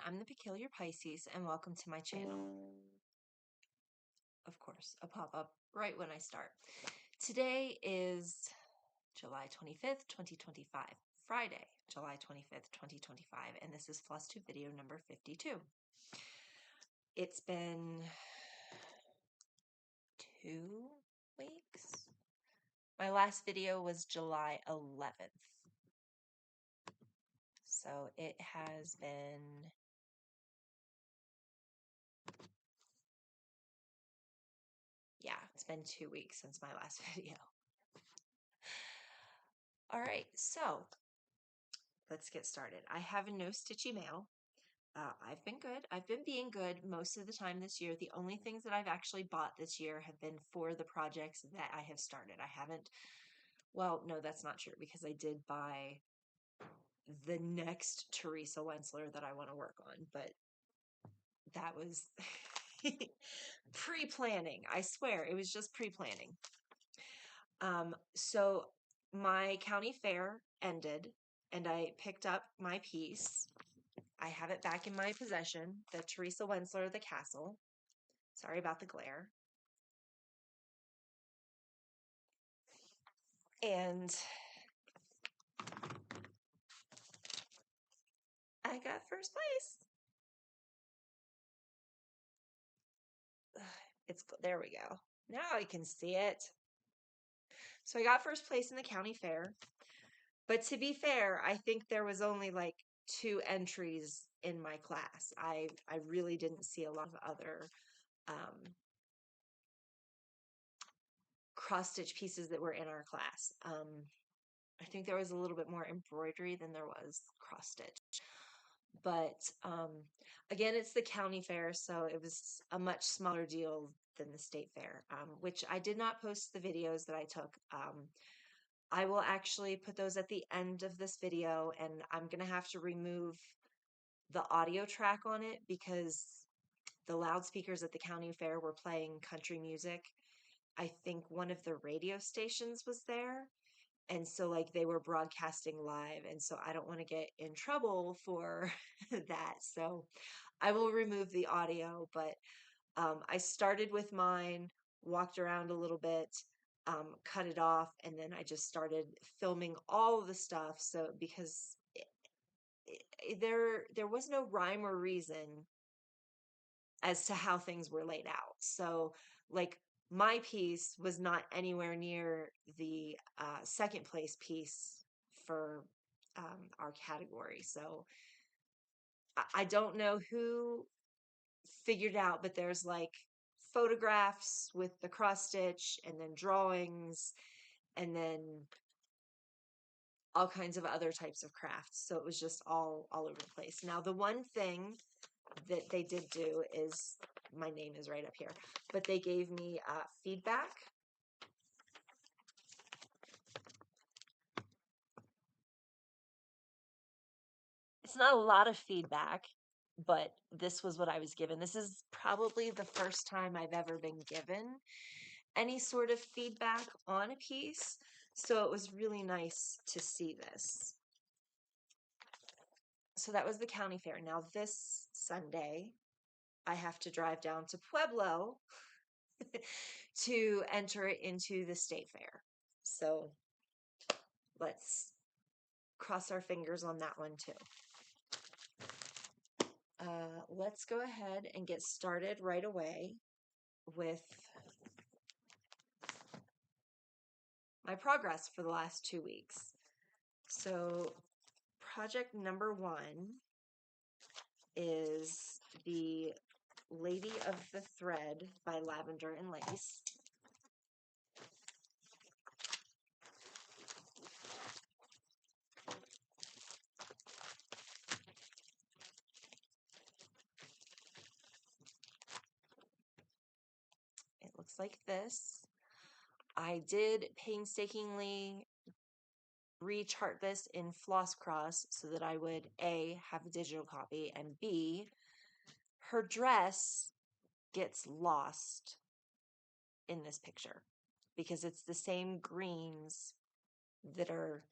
I'm the Peculiar Pisces, and welcome to my channel. Of course, a pop-up right when I start. Today is July 25th, 2025, Friday, July 25th, 2025, and this is Flosstube video number 52. It's been 2 weeks. My last video was July 11th. So it has been it's been 2 weeks since my last video. All right, so let's get started. I have no stitchy mail. I've been good. I've been being good most of the time this year. The only things that I've actually bought this year have been for the projects that I have started. I haven't, well, no, that's not true because I did buy the next Teresa Wensler that I want to work on, but that was pre-planning. I swear, it was just pre-planning. So my county fair ended and I picked up my piece. I have it back in my possession, the Teresa Wensler, The Castle. Sorry about the glare. And I got first place. There we go. Now I can see it. So I got first place in the county fair. But to be fair, I think there was only like 2 entries in my class. I really didn't see a lot of other cross-stitch pieces that were in our class. I think there was a little bit more embroidery than there was cross-stitch. But again, it's the county fair, so it was a much smaller deal than the state fair, which I did not post the videos that I took. I will actually put those at the end of this video, and I'm going to have to remove the audio track on it because the loudspeakers at the county fair were playing country music. I think one of the radio stations was there. And so like they were broadcasting live. And so I don't want to get in trouble for that. So I will remove the audio, but I started with mine, walked around a little bit, cut it off, and then I just started filming all of the stuff. So because there was no rhyme or reason as to how things were laid out. So like my piece was not anywhere near the second place piece for our category. So I don't know who figured out, but there's like photographs with the cross stitch and then drawings and then all kinds of other types of crafts. So it was just all over the place. Now, the one thing that they did do is, my name is right up here, but they gave me feedback. It's not a lot of feedback, but this was what I was given. This is probably the first time I've ever been given any sort of feedback on a piece. So it was really nice to see this. So that was the county fair. Now this Sunday, I have to drive down to Pueblo to enter it into the state fair. So let's cross our fingers on that one too. Let's go ahead and get started right away with my progress for the last 2 weeks. So project number 1 is the Lady of the Thread by Lavender and Lace. It looks like this. I did painstakingly rechart this in Floss Cross so that I would A, have a digital copy, and B, her dress gets lost in this picture because it's the same greens that are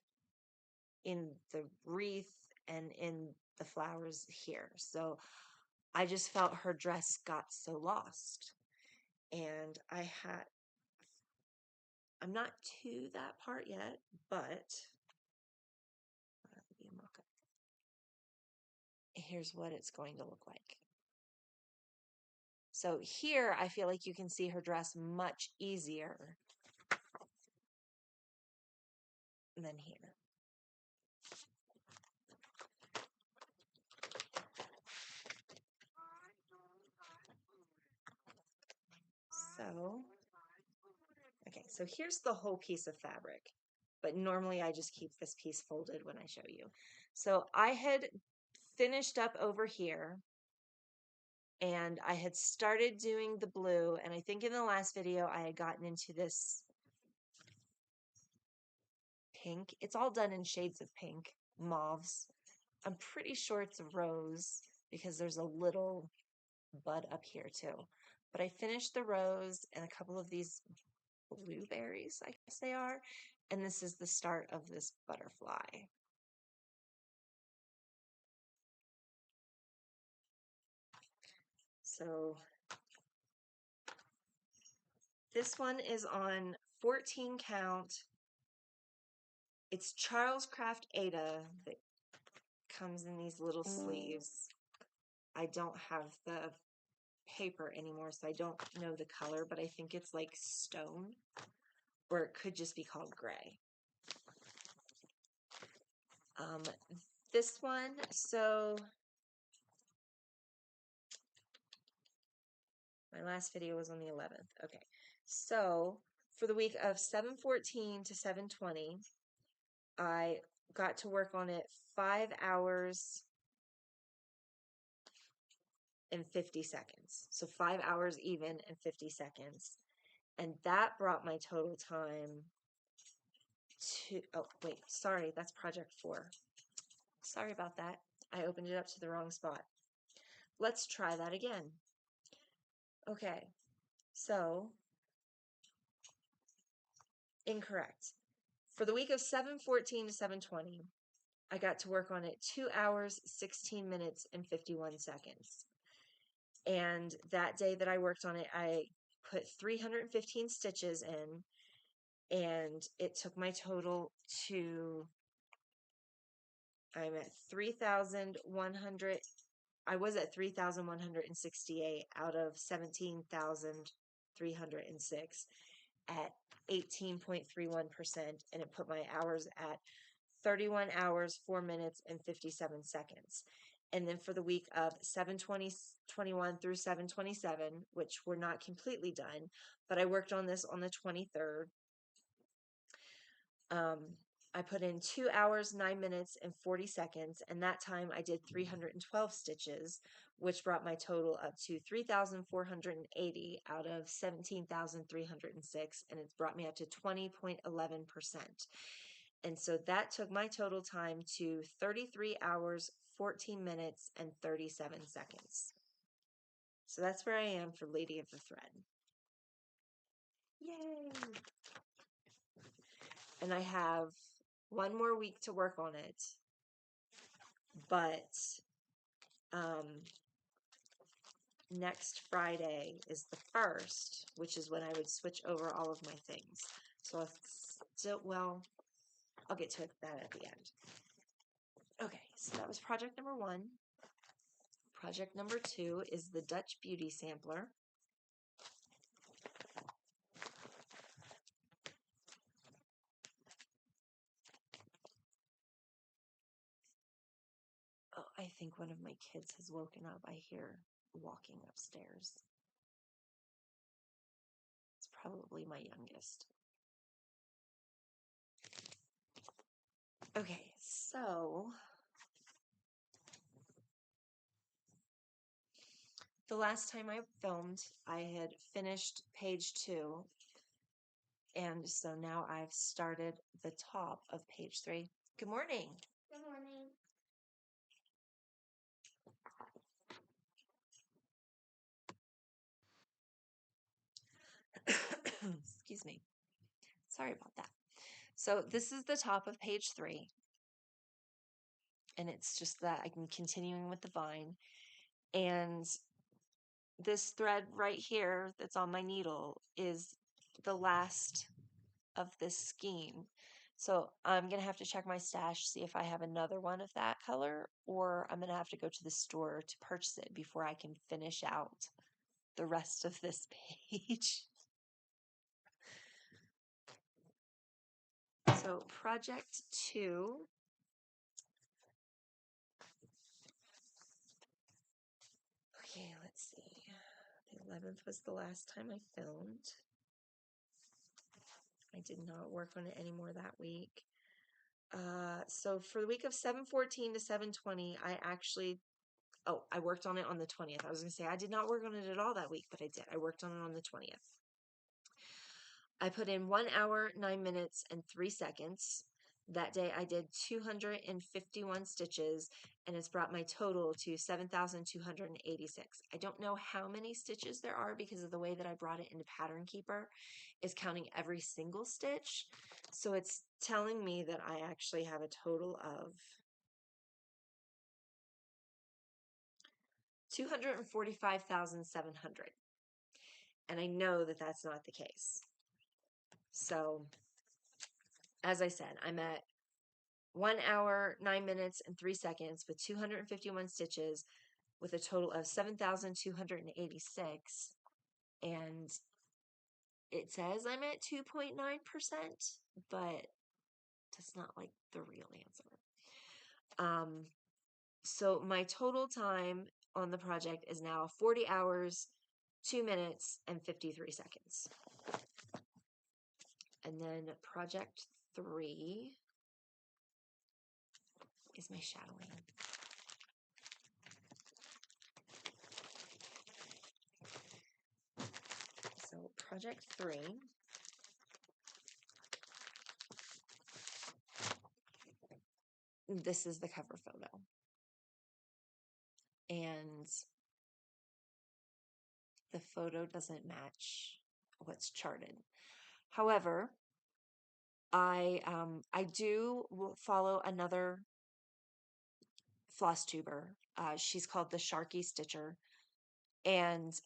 in the wreath and in the flowers here. So I just felt her dress got so lost. And I'm not to that part yet, but here's what it's going to look like. So here, I feel like you can see her dress much easier than here. So here's the whole piece of fabric, but normally I just keep this piece folded when I show you. So I had finished up over here and I had started doing the blue, and I think in the last video I had gotten into this pink. It's all done in shades of pink, mauves. I'm pretty sure it's a rose because there's a little bud up here too. But I finished the rose and a couple of these blueberries, I guess they are. And this is the start of this butterfly. So this one is on 14 count. It's Charles Craft Aida that comes in these little sleeves. I don't have the paper anymore, so I don't know the color, but I think it's like stone, or it could just be called gray. This one, so my last video was on the 11th. Okay, so for the week of 7/14 to 7/20, I got to work on it 5 hours and 50 seconds. So 5 hours even and 50 seconds. And that brought my total time to, oh, wait, sorry, that's project 4. Sorry about that. I opened it up to the wrong spot. Let's try that again. Okay, so incorrect. For the week of 7/14 to 7/20, I got to work on it 2 hours, 16 minutes, and 51 seconds. And that day that I worked on it, I put 315 stitches in, and it took my total to, I'm at 3,100. I was at 3,168 out of 17,306 at 18.31%, and it put my hours at 31 hours, 4 minutes, and 57 seconds. And then for the week of 7/20/21 through 7/27, which were not completely done, but I worked on this on the 23rd, I put in 2 hours, 9 minutes, and 40 seconds, and that time I did 312 stitches, which brought my total up to 3,480 out of 17,306, and it's brought me up to 20.11%. And so that took my total time to 33 hours, 14 minutes, and 37 seconds. So that's where I am for Lady of the Thread. Yay! And I have one more week to work on it, but next Friday is the 1st, which is when I would switch over all of my things. So I'll still, well, I'll get to that at the end. Okay, so that was project number 1. Project number 2 is the Dutch Beauty Sampler. Oh, I think one of my kids has woken up. I hear walking upstairs. It's probably my youngest. Okay, so the last time I filmed, I had finished page 2, and so now I've started the top of page 3. Good morning. Good morning. Excuse me. Sorry about that. So this is the top of page 3. and it's just that I'm continuing with the vine. And this thread right here that's on my needle is the last of this scheme. So I'm going to have to check my stash, see if I have another one of that color, or I'm going to have to go to the store to purchase it before I can finish out the rest of this page. So project 2. Okay, let's see. The 11th was the last time I filmed. I did not work on it anymore that week. So for the week of 7/14 to 7/20, I worked on it on the 20th. I was going to say I did not work on it at all that week, but I did. I worked on it on the 20th. I put in 1 hour, 9 minutes, and 3 seconds. That day I did 251 stitches, and it's brought my total to 7,286. I don't know how many stitches there are because of the way that I brought it into Pattern Keeper is counting every single stitch. So it's telling me that I actually have a total of 245,700. And I know that that's not the case. So, as I said, I'm at 1 hour, 9 minutes, and 3 seconds with 251 stitches with a total of 7,286. And it says I'm at 2.9%, but that's not like the real answer. So my total time on the project is now 40 hours, 2 minutes, and 53 seconds. And then project 3 is my Chatelaine. So project 3. This is the cover photo. And the photo doesn't match what's charted. However, I do follow another Flosstuber. She's called the Sharky Stitcher, and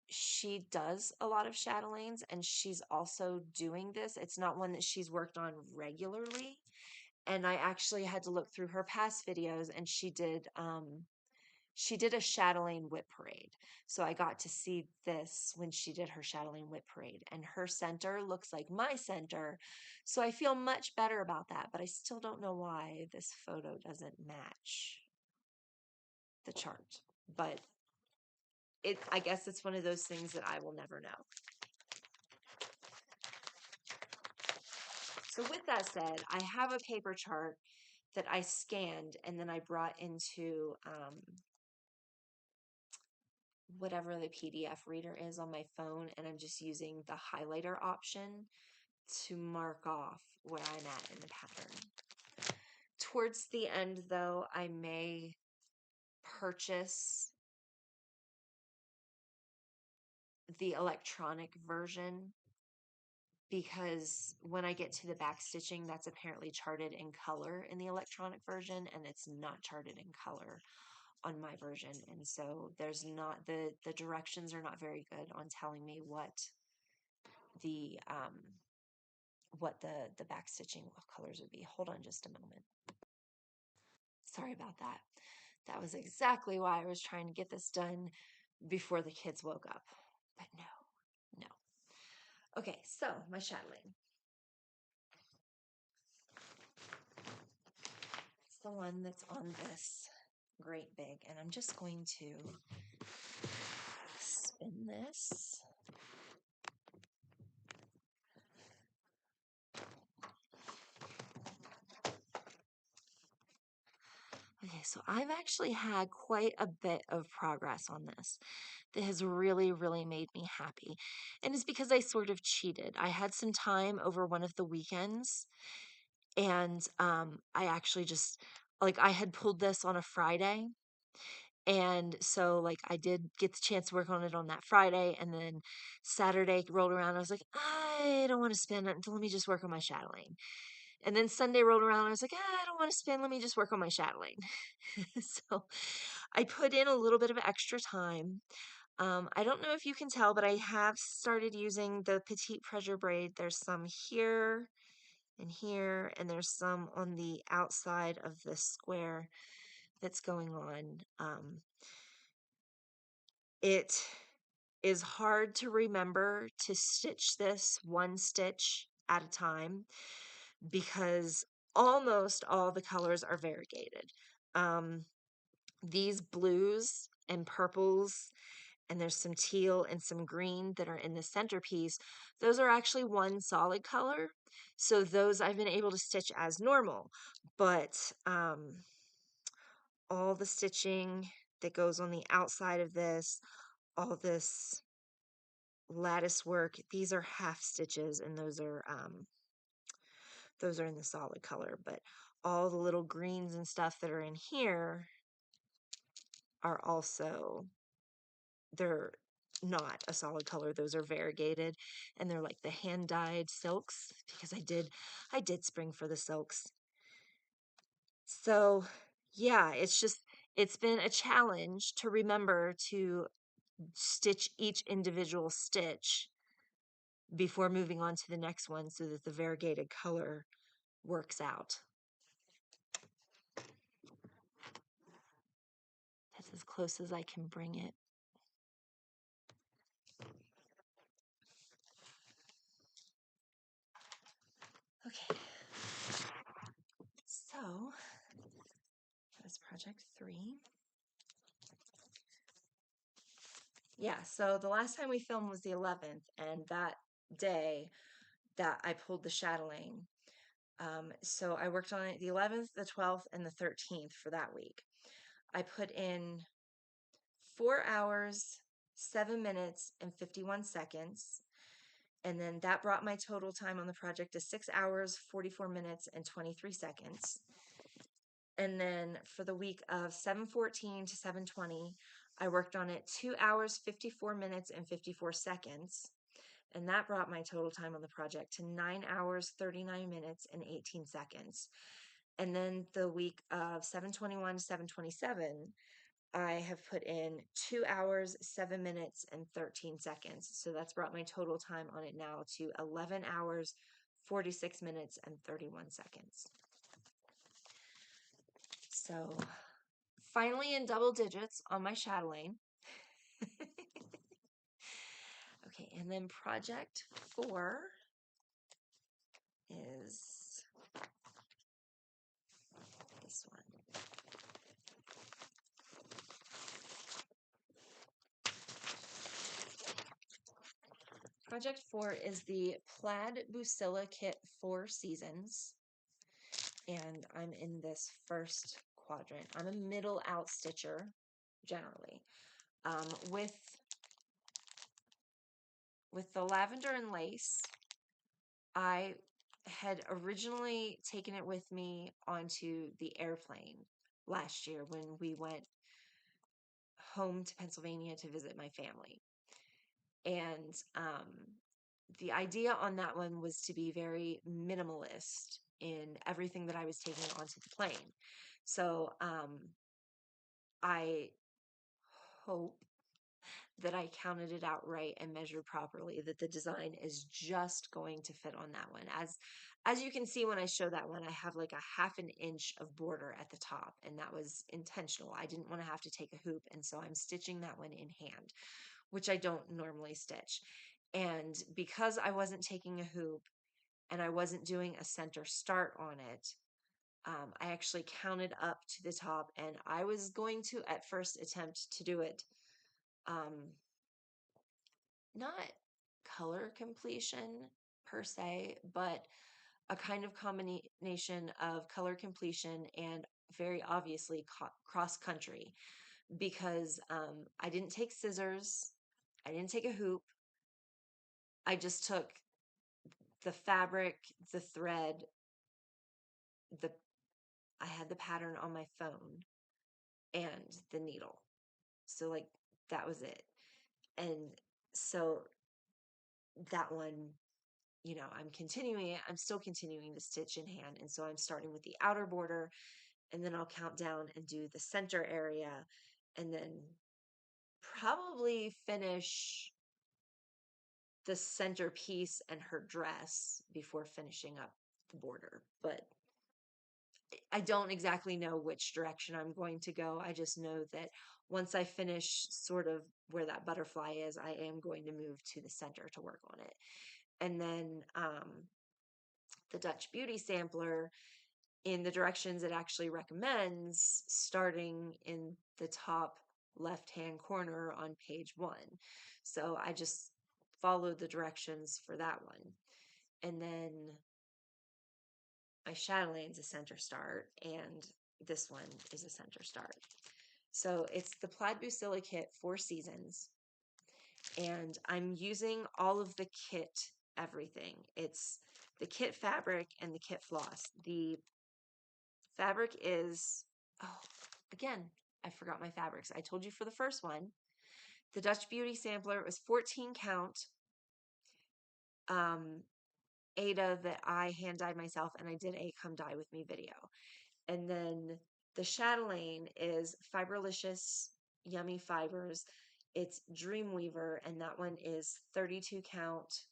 she does a lot of chatelaines, and she's also doing this. It's not one that she's worked on regularly, and I actually had to look through her past videos, and she did a chatelaine whip parade. So I got to see this when she did her chatelaine whip parade, and her center looks like my center. So I feel much better about that, but I still don't know why this photo doesn't match the chart. But I guess it's one of those things that I will never know. So with that said, I have a paper chart that I scanned and then I brought into whatever the PDF reader is on my phone, and I'm just using the highlighter option to mark off where I'm at in the pattern. Towards the end, though, I may purchase the electronic version, because when I get to the back stitching, that's apparently charted in color in the electronic version, and it's not charted in color on my version. And so there's not, the directions are not very good on telling me what the back stitching colors would be. Hold on just a moment. Sorry about that. That was exactly why I was trying to get this done before the kids woke up. But no. Okay, so my chatelaine. It's the one that's on this great big, and I'm just going to spin this. Okay, so I've actually had quite a bit of progress on this that has really, really made me happy. And it's because I sort of cheated. I had some time over one of the weekends, and I actually just, like, I had pulled this on a Friday. And so, like, I did get the chance to work on it on that Friday, and then Saturday rolled around. I was like, I don't want to spend it. Let me just work on my chatelaine. And then Sunday rolled around and I was like, I don't want to spin. Let me just work on my chatelaine. So I put in a little bit of extra time. I don't know if you can tell, but I have started using the petite pressure braid. There's some here and here, and there's some on the outside of the square that's going on. It is hard to remember to stitch this one stitch at a time because almost all the colors are variegated. These blues and purples, and there's some teal and some green that are in the centerpiece. Those are actually one solid color. So those I've been able to stitch as normal, but all the stitching that goes on the outside of this, all this lattice work, these are half stitches, and those are in the solid color, but all the little greens and stuff that are in here are also, they're not a solid color. Those are variegated, and they're like the hand dyed silks because I did spring for the silks. So yeah, it's been a challenge to remember to stitch each individual stitch before moving on to the next one so that the variegated color works out. That's as close as I can bring it. Okay, so that's project 3. Yeah, so the last time we filmed was the 11th, and that day that I pulled the chatelaine. So I worked on it the 11th, the 12th, and the 13th for that week. I put in 4 hours, 7 minutes, and 51 seconds. And then that brought my total time on the project to 6 hours, 44 minutes, and 23 seconds. And then for the week of 7/14 to 7/20, I worked on it 2 hours, 54 minutes, and 54 seconds. And that brought my total time on the project to 9 hours, 39 minutes, and 18 seconds. And then the week of 7/21 to 7/27, I have put in 2 hours, 7 minutes, and 13 seconds. So that's brought my total time on it now to 11 hours, 46 minutes, and 31 seconds. So finally in double digits on my chatelaine. Okay, and then project 4 is this one. Project 4 is the Plaid Bucilla Kit 4 Seasons, and I'm in this first quadrant. I'm a middle out stitcher, generally. With the lavender and lace, I had originally taken it with me onto the airplane last year when we went home to Pennsylvania to visit my family. And the idea on that one was to be very minimalist in everything that I was taking onto the plane. So I hope that I counted it out right and measured properly, that the design is just going to fit on that one. As you can see when I show that one, I have like a 1/2 inch of border at the top, and that was intentional. I didn't want to have to take a hoop, and so I'm stitching that one in hand, which I don't normally stitch. And because I wasn't taking a hoop and I wasn't doing a center start on it, I actually counted up to the top, and I was going to at first attempt to do it not color completion per se, but a kind of combination of color completion and very obviously cross country, because I didn't take scissors, I didn't take a hoop, I just took the fabric, the thread, the I had the pattern on my phone and the needle. So like that was it. And so that one you know, I'm continuing it. I'm still continuing to stitch in hand. And so I'm starting with the outer border, and then I'll count down and do the center area, and then probably finish the center piece and her dress before finishing up the border. But I don't exactly know which direction I'm going to go. I just know that once I finish sort of where that butterfly is, I am going to move to the center to work on it. And then the Dutch Beauty sampler, in the directions it actually recommends, starting in the top left-hand corner on page 1. So I just followed the directions for that one. And then my Chatelaine a center start, and this one is a center start. So it's the Plaid Bucilla kit 4 seasons, and I'm using all of the kit everything. It's the kit fabric and the kit floss. The fabric is, oh, again, I forgot my fabrics. I told you for the first one, the Dutch Beauty sampler, it was 14 count Aida that I hand dyed myself, and I did a Come Dye With Me video. And then the Chatelaine is Fiberliscious Yummy Fibers. It's Dreamweaver, and that one is 32 count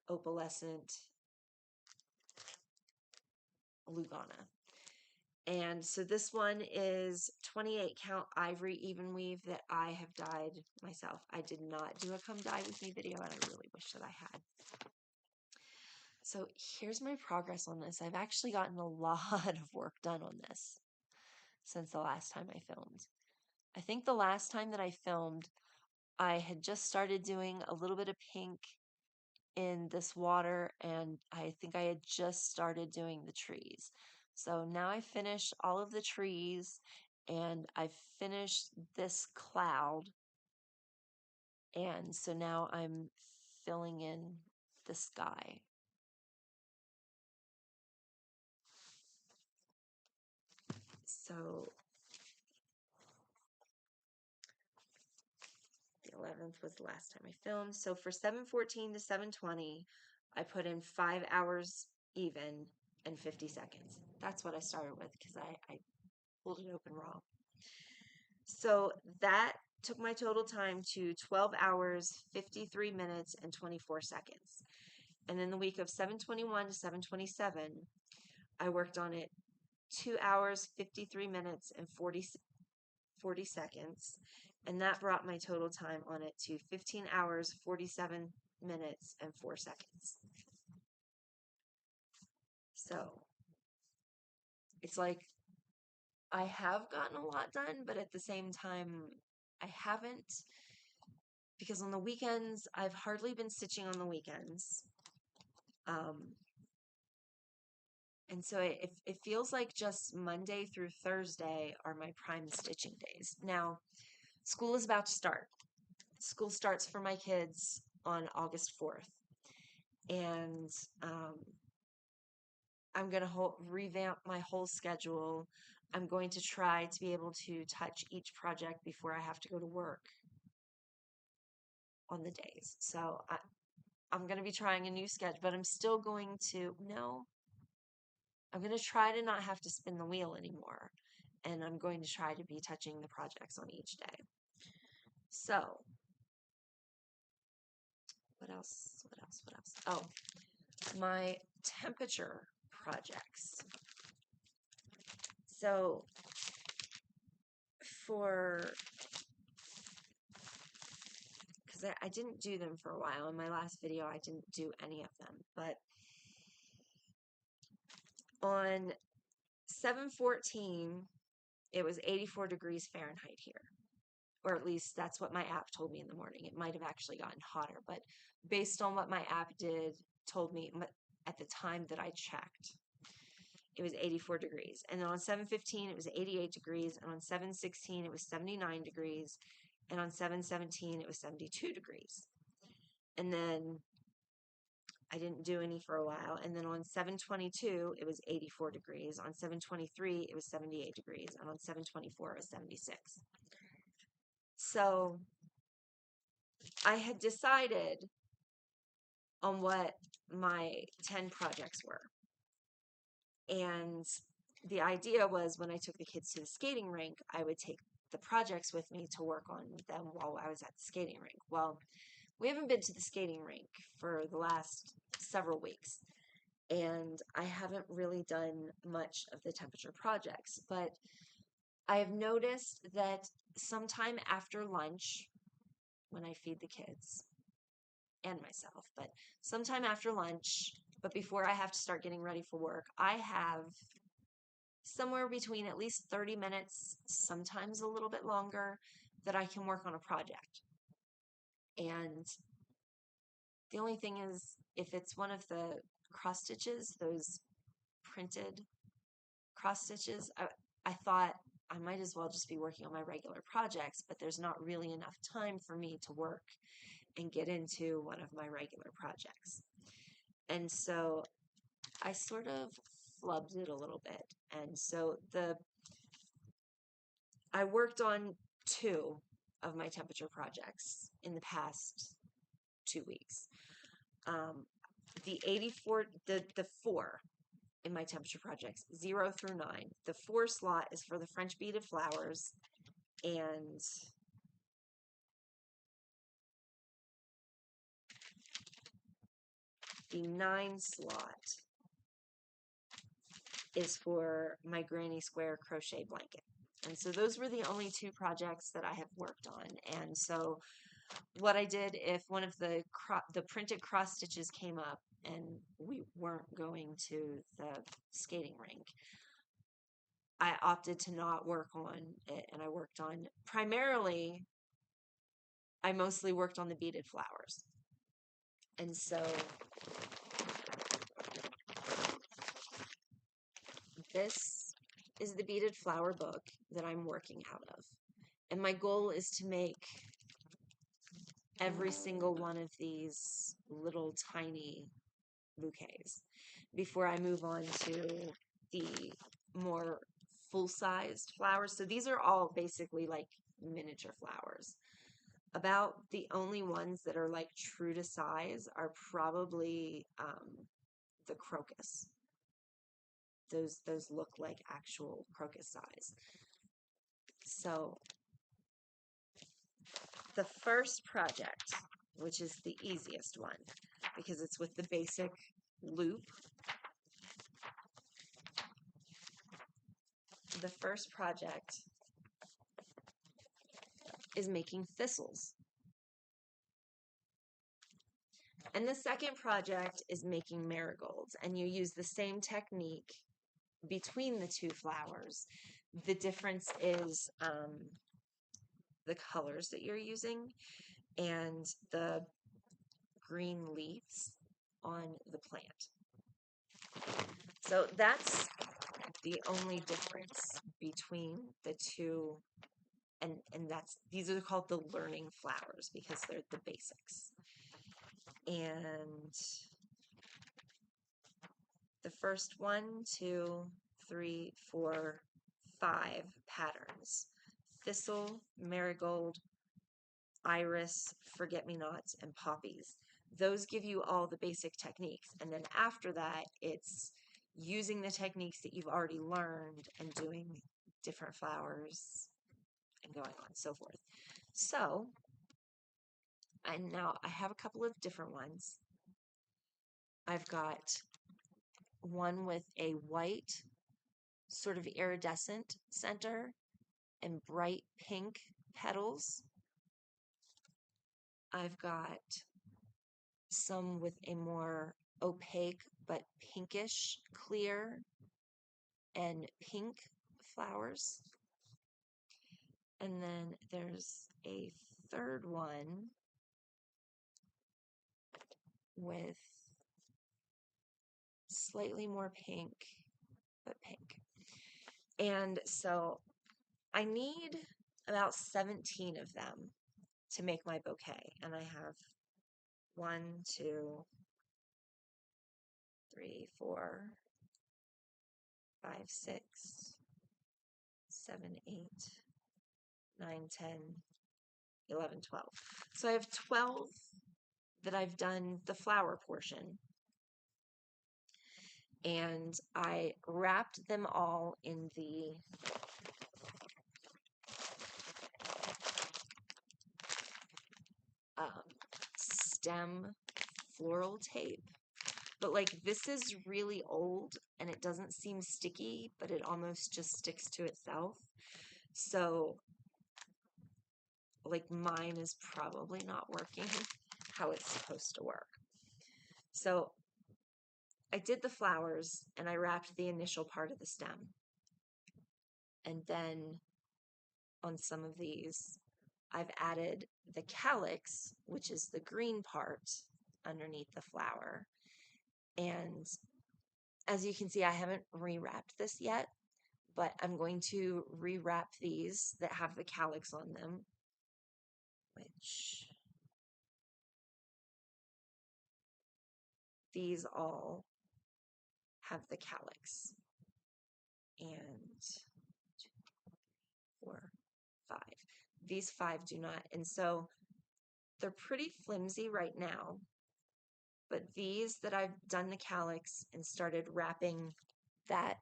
opalescent Lugana. And so this one is 28 count ivory even weave that I have dyed myself. I did not do a Come Dye With Me video, and I really wish that I had. So here's my progress on this. I've actually gotten a lot of work done on this since the last time I filmed. I think the last time that I filmed, I had just started doing a little bit of pink in this water, and I think I had just started doing the trees. So now I finished all of the trees, and I finished this cloud, and so now I'm filling in the sky. So the 11th was the last time I filmed. So for 7:14 to 7:20, I put in 5 hours even and 50 seconds. That's what I started with because I pulled it open wrong. So that took my total time to 12 hours, 53 minutes, and 24 seconds. And in the week of 7:21 to 7:27, I worked on it 2 hours, 53 minutes, and 40 seconds. And that brought my total time on it to 15 hours, 47 minutes, and 4 seconds. So it's like I have gotten a lot done, but at the same time, I haven't, because on the weekends, I've hardly been stitching on the weekends. And so it feels like just Monday through Thursday are my prime stitching days. Now, school is about to start. School starts for my kids on August 4th. And I'm going to revamp my whole schedule. I'm going to try to be able to touch each project before I have to go to work on the days. So I'm going to be trying a new schedule, but I'm still going to, I'm going to try to not have to spin the wheel anymore. And I'm going to try to be touching the projects on each day. So, what else? Oh, my temperature projects. So, because I didn't do them for a while. In my last video, I didn't do any of them. But on 7/14, it was 84 degrees Fahrenheit here. Or at least that's what my app told me in the morning. It might have actually gotten hotter, but based on what my app told me at the time that I checked, it was 84 degrees. And then on 7/15, it was 88 degrees. And on 7/16, it was 79 degrees. And on 7/17, it was 72 degrees. And then I didn't do any for a while. And then on 7/22, it was 84 degrees. On 7/23, it was 78 degrees. And on 7/24, it was 76. So I had decided on what my 10 projects were. And the idea was when I took the kids to the skating rink, I would take the projects with me to work on them while I was at the skating rink. Well, we haven't been to the skating rink for the last several weeks, and I haven't really done much of the temperature projects, but I have noticed that sometime after lunch, when I feed the kids and myself, but sometime after lunch, but before I have to start getting ready for work, I have somewhere between at least 30 minutes, sometimes a little bit longer, that I can work on a project. And the only thing is, if it's one of the cross stitches, those printed cross stitches, I thought I might as well just be working on my regular projects, but there's not really enough time for me to work and get into one of my regular projects. And so I sort of flubbed it a little bit. And so I worked on 2 of my temperature projects in the past 2 weeks. The 4 in my temperature projects, 0 through 9. The 4 slot is for the French beaded flowers, and the 9 slot is for my granny square crochet blanket. And so those were the only 2 projects that I have worked on. And so what I did, if one of the printed cross stitches came up and we weren't going to the skating rink, I opted to not work on it, and I worked on I mostly worked on the beaded flowers. And so this is the beaded flower book that I'm working out of. And my goal is to make every single one of these little tiny bouquets before I move on to the more full-sized flowers. So these are all basically like miniature flowers. About the only ones that are like true to size are probably the crocus. Those look like actual crocus size. So the first project, which is the easiest one because it's with the basic loop, the first project is making thistles. And the second project is making marigolds, and you use the same technique between the 2 flowers. The difference is the colors that you're using and the green leaves on the plant. So that's the only difference between the 2, and these are called the learning flowers because they're the basics. And the first 1, 2, 3, 4, 5 patterns: thistle, marigold, iris, forget-me-nots, and poppies. Those give you all the basic techniques. And then after that, it's using the techniques that you've already learned and doing different flowers and going on and so forth. So, and now I have a couple of different ones. I've got one with a white, sort of iridescent center and bright pink petals. I've got some with a more opaque but pinkish clear and pink flowers. And then there's a third one with slightly more pink, but pink. And so I need about 17 of them to make my bouquet. And I have 1, 2, 3, 4, 5, 6, 7, 8, 9, 10, 11, 12. So I have 12 that I've done the flower portion, and I wrapped them all in the stem floral tape. But like, this is really old and it doesn't seem sticky, but it almost just sticks to itself. So like, mine is probably not working how it's supposed to work. So I did the flowers and I wrapped the initial part of the stem. And then on some of these, I've added the calyx, which is the green part underneath the flower. And as you can see, I haven't rewrapped this yet, but I'm going to rewrap these that have the calyx on them, which these all have the calyx. And 2, 4, 5. These 5 do not. And so they're pretty flimsy right now, but these that I've done the calyx and started wrapping that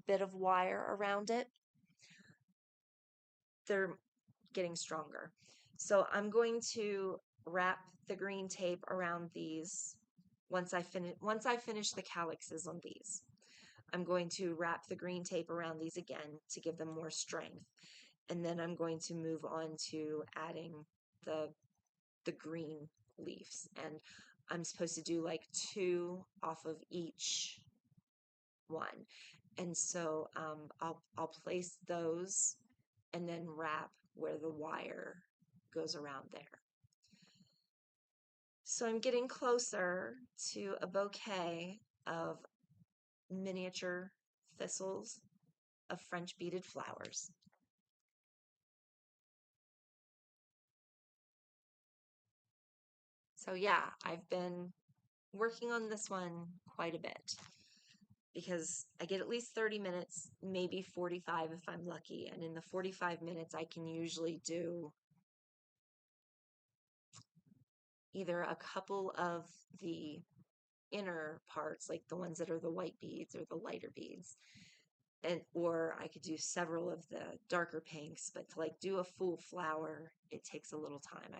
bit of wire around it, they're getting stronger. So I'm going to wrap the green tape around these once I finish the calyxes on these. I'm going to wrap the green tape around these again to give them more strength. And then I'm going to move on to adding the green leaves. And I'm supposed to do like 2 off of each one. And so I'll place those and then wrap where the wire goes around there. So I'm getting closer to a bouquet of miniature thistles of French beaded flowers. So yeah, I've been working on this one quite a bit because I get at least 30 minutes, maybe 45 if I'm lucky. And in the 45 minutes, I can usually do either a couple of the inner parts, like the ones that are the white beads or the lighter beads, or I could do several of the darker pinks. But to like do a full flower, it takes a little time.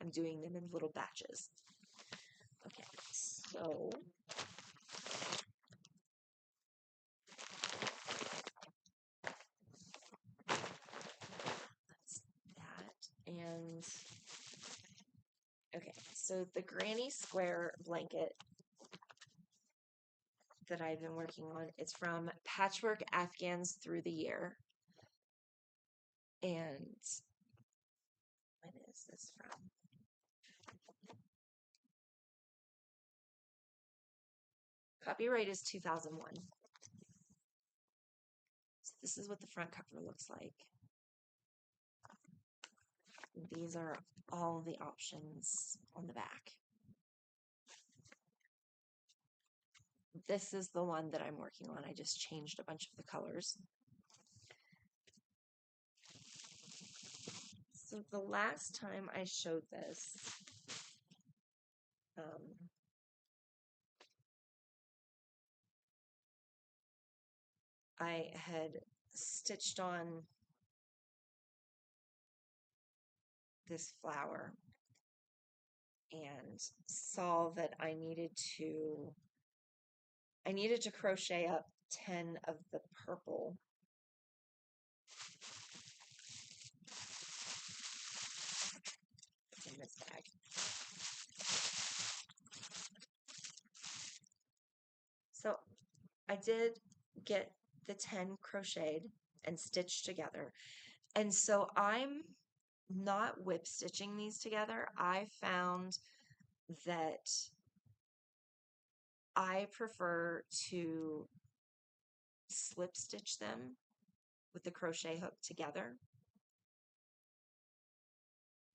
I'm doing them in little batches. Okay, so that's that. And okay, so the granny square blanket that I've been working on, it's from Patchwork Afghans Through the Year. And when is this from? Copyright is 2001. So this is what the front cover looks like. These are all the options on the back. This is the one that I'm working on. I just changed a bunch of the colors. So the last time I showed this, I had stitched on this flower and saw that I needed to crochet up 10 of the purple in this bag. So I did get the 10 crocheted and stitched together. And so I'm not whip stitching these together. I found that I prefer to slip stitch them with the crochet hook together.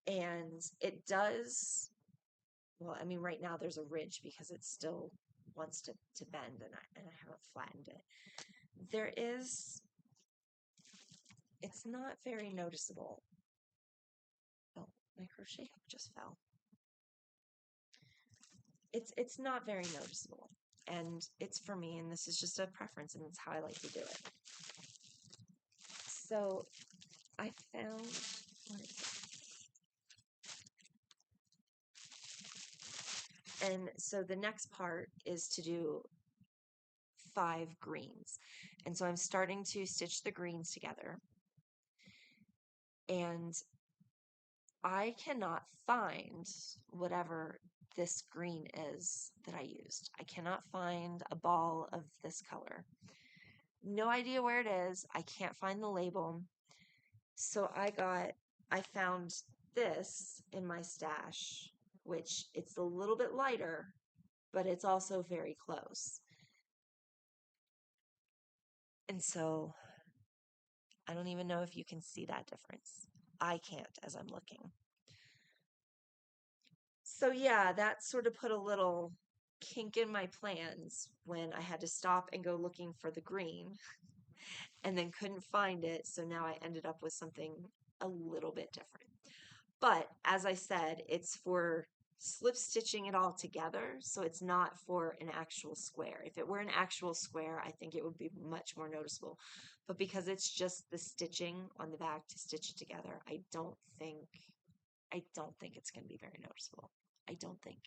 And it does, well, I mean, right now there's a ridge because it still wants to bend and I haven't flattened it. There is, it's not very noticeable. Oh, my crochet hook just fell. it's not very noticeable. And it's for me, and this is just a preference, and it's how I like to do it. So I found, what is it? And so the next part is to do 5 greens. And so I'm starting to stitch the greens together. And I cannot find whatever this green is that I used. I cannot find a ball of this color. No idea where it is. I can't find the label. So I found this in my stash, which it's a little bit lighter, but it's also very close. And so I don't even know if you can see that difference. I can't as I'm looking. So yeah, that sort of put a little kink in my plans when I had to stop and go looking for the green and then couldn't find it. So now I ended up with something a little bit different. But as I said, it's for slip stitching it all together. So it's not for an actual square. If it were an actual square, I think it would be much more noticeable. But because it's just the stitching on the back to stitch it together, I don't think it's going to be very noticeable. I don't think.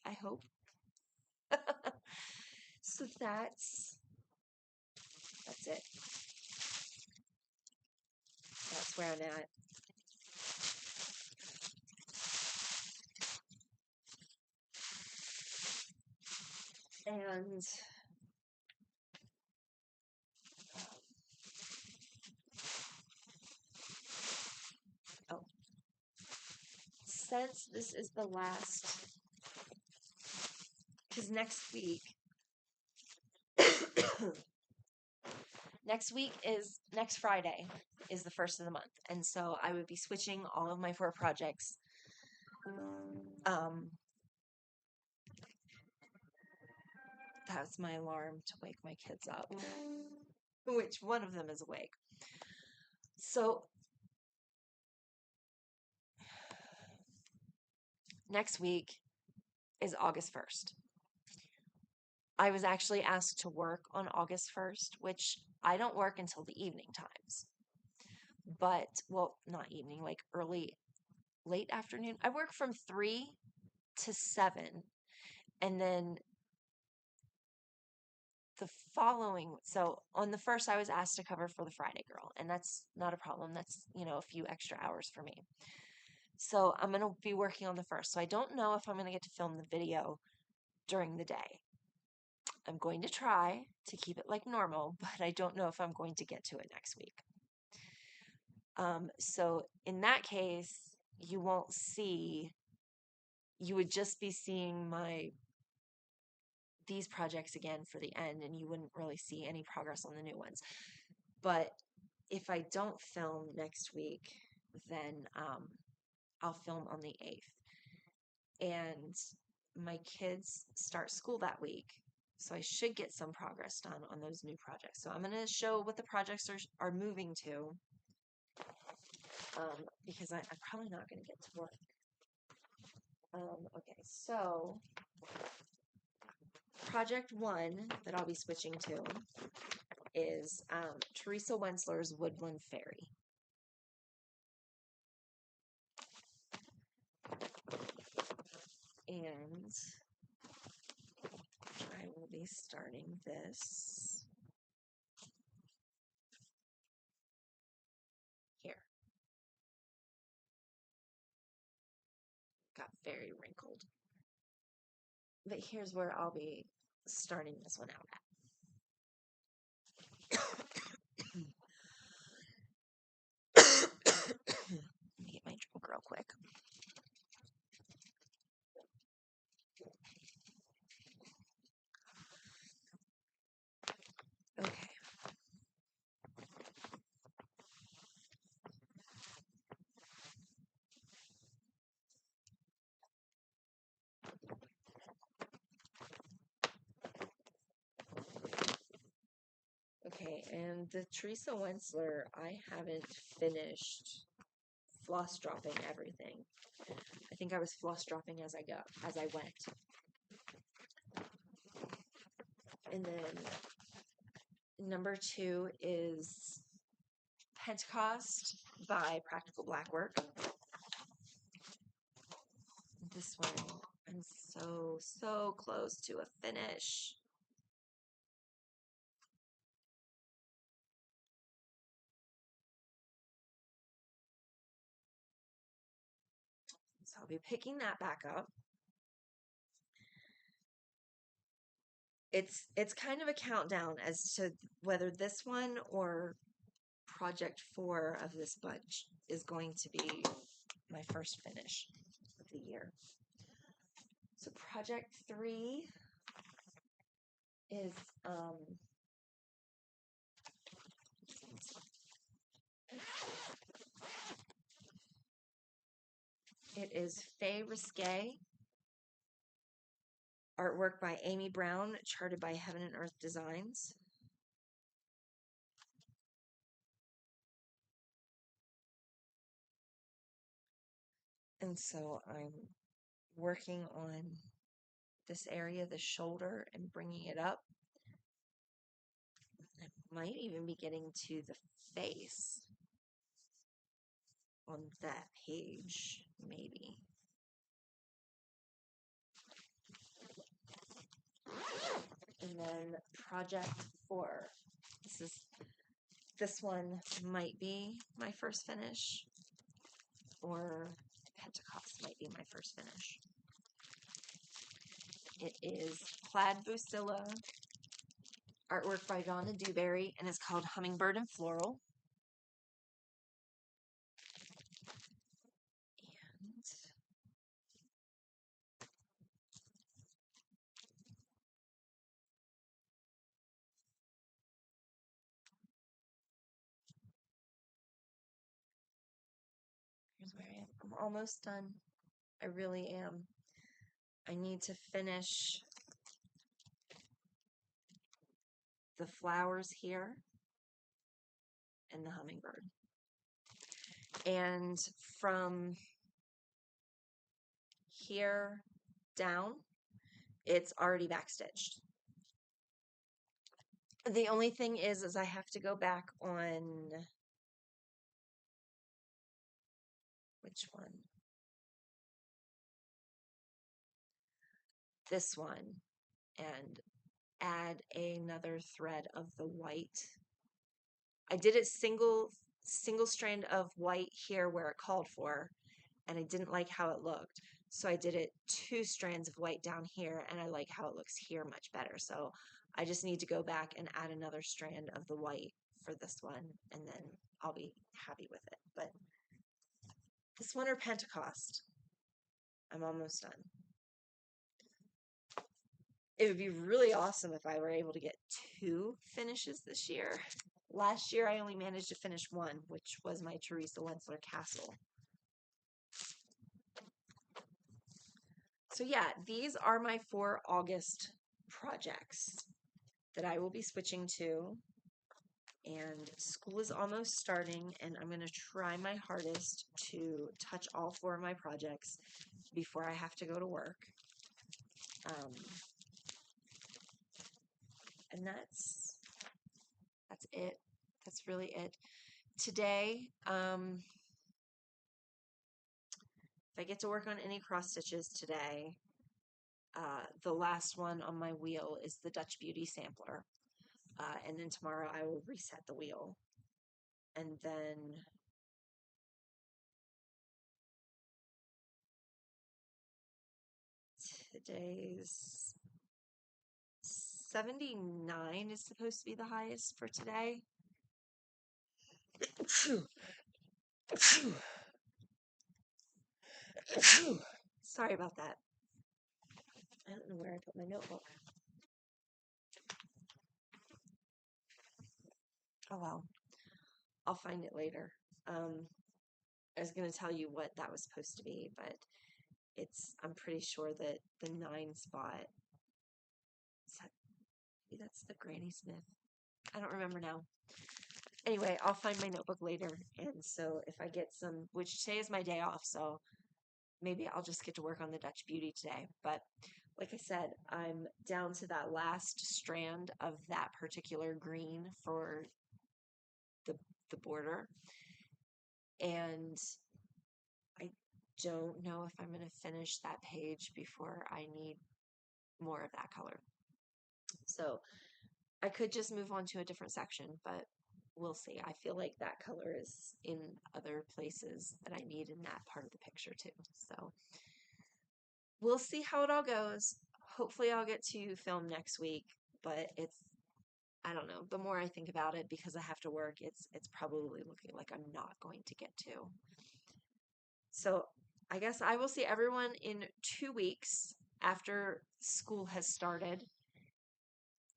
I hope. So that's it. That's where I'm at. And oh, since this is the last, because next Friday is the first of the month, and so I would be switching all of my 4 projects. That's my alarm to wake my kids up, which one of them is awake. So next week is August 1st. I was actually asked to work on August 1st, which I don't work until the evening times. But, well, not evening, like late afternoon. I work from 3 to 7. And then the following, so on the 1st, I was asked to cover for the Friday girl. And that's not a problem. That's, a few extra hours for me. So I'm going to be working on the 1st. So I don't know if I'm going to get to film the video during the day. I'm going to try to keep it like normal, but I don't know if I'm going to get to it next week. So in that case, you would just be seeing these projects again for the end, and you wouldn't really see any progress on the new ones. But if I don't film next week, then I'll film on the 8th. And my kids start school that week. So I should get some progress done on those new projects. So I'm going to show what the projects are moving to, because I'm probably not going to get to work. Okay, so project 1 that I'll be switching to is Teresa Wensler's Woodland Fairy. And I will be starting this here. Got very wrinkled. But here's where I'll be starting this one out at. Let me get my drink real quick. Okay. Okay, and the Teresa Wensler, I haven't finished floss dropping everything. I think I was floss dropping as I went. And then number 2 is Pentecost by Practical Blackwork. This one, I'm so close to a finish. So I'll be picking that back up. It's kind of a countdown as to whether this one or project 4 of this bunch is going to be my first finish of the year. So project 3 is it is Fay Risque, artwork by Amy Brown, charted by Heaven and Earth Designs. And so I'm working on this area, the shoulder, and bringing it up. I might even be getting to the face on that page, maybe. And then project 4. This one might be my first finish, or Pentecost might be my first finish. It is Plaid Bucilla, artwork by Donna Dewberry, and it's called Hummingbird and Floral. And here's where I am. I'm almost done. I really am. I need to finish the flowers here and the hummingbird. And from here down, it's already backstitched. The only thing is I have to go back on, which one? This one, and add another thread of the white. I did it single strand of white here where it called for, and I didn't like how it looked. So I did it 2 strands of white down here, and I like how it looks here much better. So I just need to go back and add another strand of the white for this one, and then I'll be happy with it. But this one or Pentecost, I'm almost done. It would be really awesome if I were able to get 2 finishes this year. Last year, I only managed to finish 1, which was my Teresa Wenzler Castle. So yeah, these are my 4 August projects that I will be switching to. And school is almost starting, and I'm going to try my hardest to touch all 4 of my projects before I have to go to work. And that's it. That's really it. Today, if I get to work on any cross stitches today, the last one on my wheel is the Dutch Beauty sampler. And then tomorrow I will reset the wheel. And then today's 79 is supposed to be the highest for today. Sorry about that. I don't know where I put my notebook. Oh well, I'll find it later. I was going to tell you what that was supposed to be, but I'm pretty sure that the 9 spot, maybe that's the Granny Smith. I don't remember now. Anyway, I'll find my notebook later, and so if I get some, which today is my day off, so maybe I'll just get to work on the Dutch Beauty today. But like I said, I'm down to that last strand of that particular green for the border. And I don't know if I'm going to finish that page before I need more of that color. So I could just move on to a different section, but we'll see. I feel like that color is in other places that I need in that part of the picture too. So we'll see how it all goes. Hopefully I'll get to film next week, but I don't know. The more I think about it, because I have to work, it's probably looking like I'm not going to get to. So I guess I will see everyone in 2 weeks after school has started.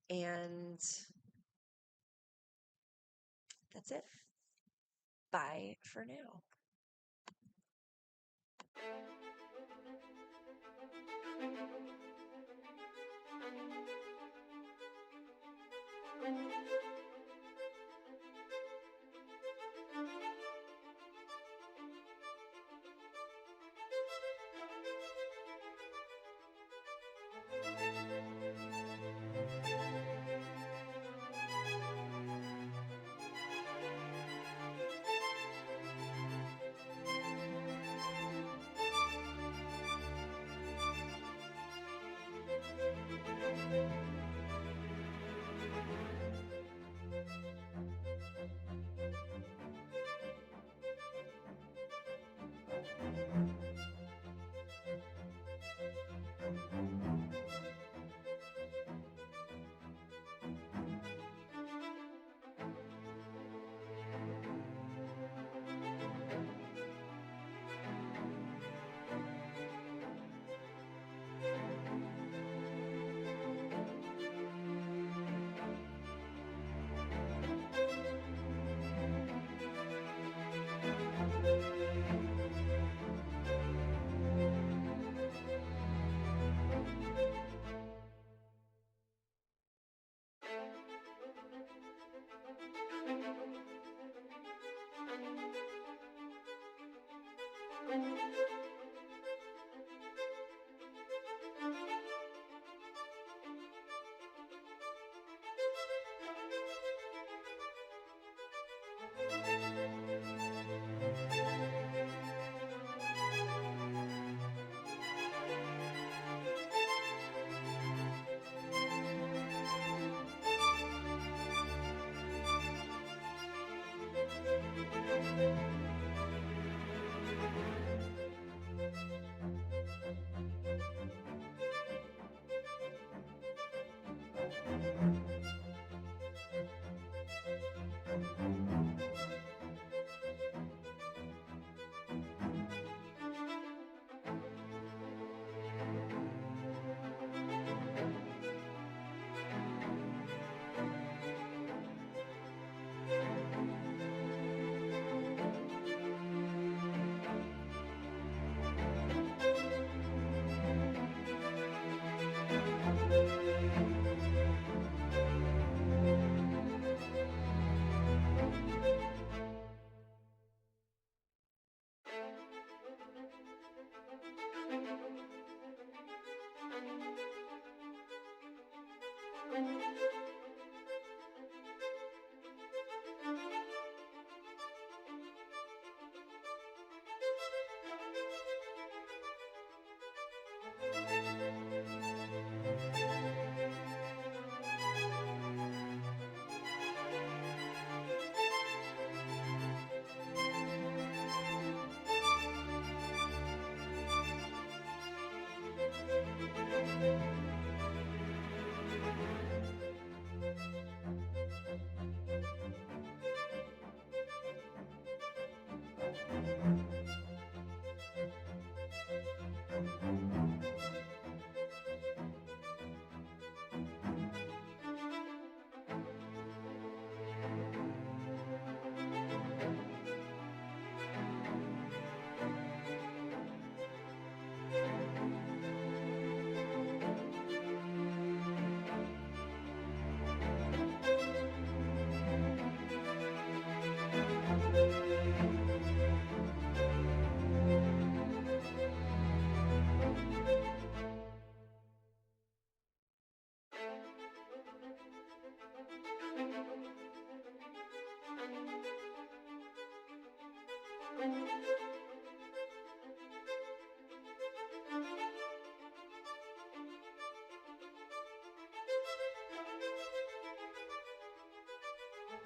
And that's it. Bye for now.